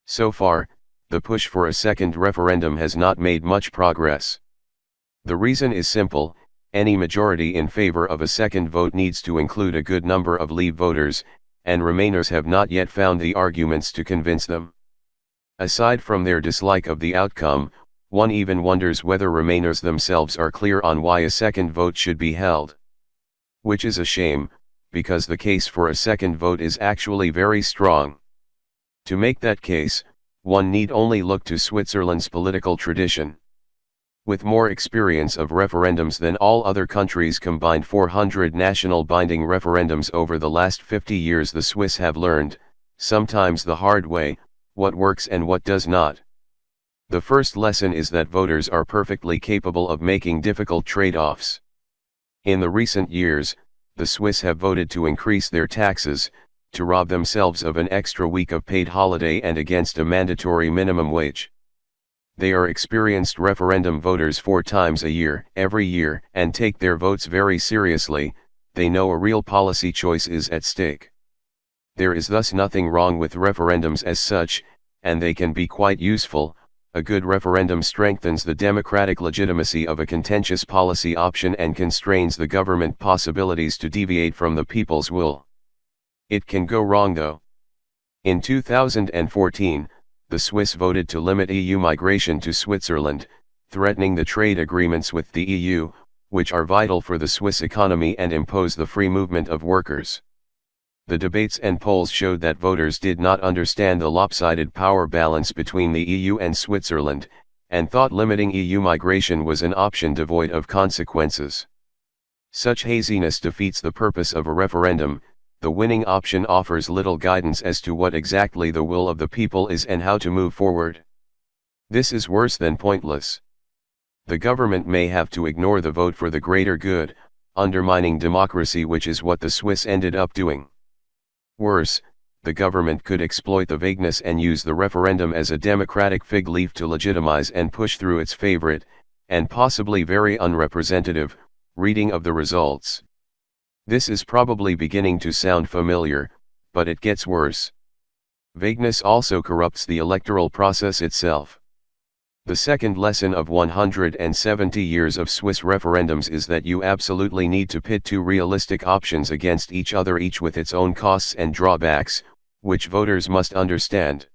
So far, the push for a second referendum has not made much progress. The reason is simple: any majority in favor of a second vote needs to include a good number of Leave voters, and Remainers have not yet found the arguments to convince them. Aside from their dislike of the outcome, one even wonders whether Remainers themselves are clear on why a second vote should be held. Which is a shame, because the case for a second vote is actually very strong. To make that case, one need only look to Switzerland's political tradition. With more experience of referendums than all other countries combined, 400 national binding referendums over the last 50 years, the Swiss have learned, sometimes the hard way, what works and what does not. The first lesson is that voters are perfectly capable of making difficult trade-offs. In the recent years, the Swiss have voted to increase their taxes, to rob themselves of an extra week of paid holiday, and against a mandatory minimum wage. They are experienced referendum voters 4 times a year, every year, and take their votes very seriously. They know a real policy choice is at stake. There is thus nothing wrong with referendums as such, and they can be quite useful. A good referendum strengthens the democratic legitimacy of a contentious policy option and constrains the government possibilities to deviate from the people's will. It can go wrong though. In 2014, the Swiss voted to limit EU migration to Switzerland, threatening the trade agreements with the EU, which are vital for the Swiss economy and impose the free movement of workers. The debates and polls showed that voters did not understand the lopsided power balance between the EU and Switzerland, and thought limiting EU migration was an option devoid of consequences. Such haziness defeats the purpose of a referendum. The winning option offers little guidance as to what exactly the will of the people is and how to move forward. This is worse than pointless. The government may have to ignore the vote for the greater good, undermining democracy, which is what the Swiss ended up doing. Worse, the government could exploit the vagueness and use the referendum as a democratic fig leaf to legitimize and push through its favorite, and possibly very unrepresentative, reading of the results. This is probably beginning to sound familiar, but it gets worse. Vagueness also corrupts the electoral process itself. The second lesson of 170 years of Swiss referendums is that you absolutely need to pit 2 realistic options against each other, each with its own costs and drawbacks, which voters must understand.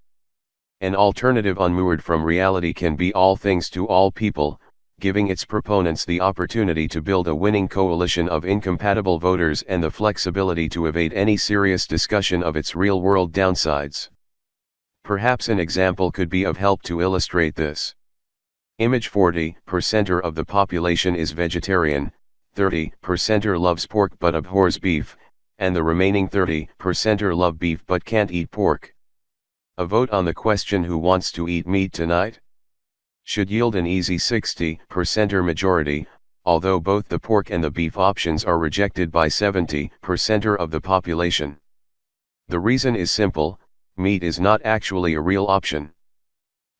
An alternative unmoored from reality can be all things to all people, giving its proponents the opportunity to build a winning coalition of incompatible voters and the flexibility to evade any serious discussion of its real-world downsides. Perhaps an example could be of help to illustrate this. Image: 40% of the population is vegetarian, 30% loves pork but abhors beef, and the remaining 30% love beef but can't eat pork. A vote on the question "who wants to eat meat tonight?" should yield an easy 60% majority, although both the pork and the beef options are rejected by 70% of the population. The reason is simple: meat is not actually a real option.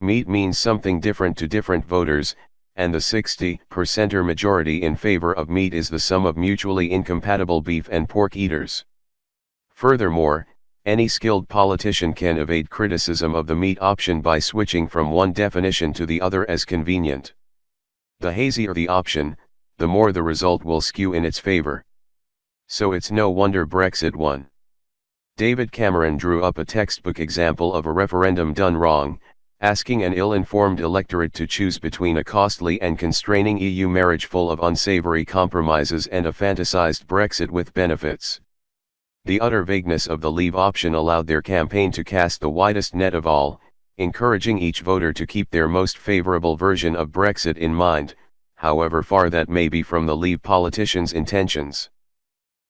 Meat means something different to different voters, and the 60% majority in favor of meat is the sum of mutually incompatible beef and pork eaters. Furthermore, any skilled politician can evade criticism of the meat option by switching from one definition to the other as convenient. The hazier the option, the more the result will skew in its favor. So it's no wonder Brexit won. David Cameron drew up a textbook example of a referendum done wrong, asking an ill-informed electorate to choose between a costly and constraining EU marriage full of unsavory compromises and a fantasized Brexit with benefits. The utter vagueness of the Leave option allowed their campaign to cast the widest net of all, encouraging each voter to keep their most favorable version of Brexit in mind, however far that may be from the Leave politicians' intentions.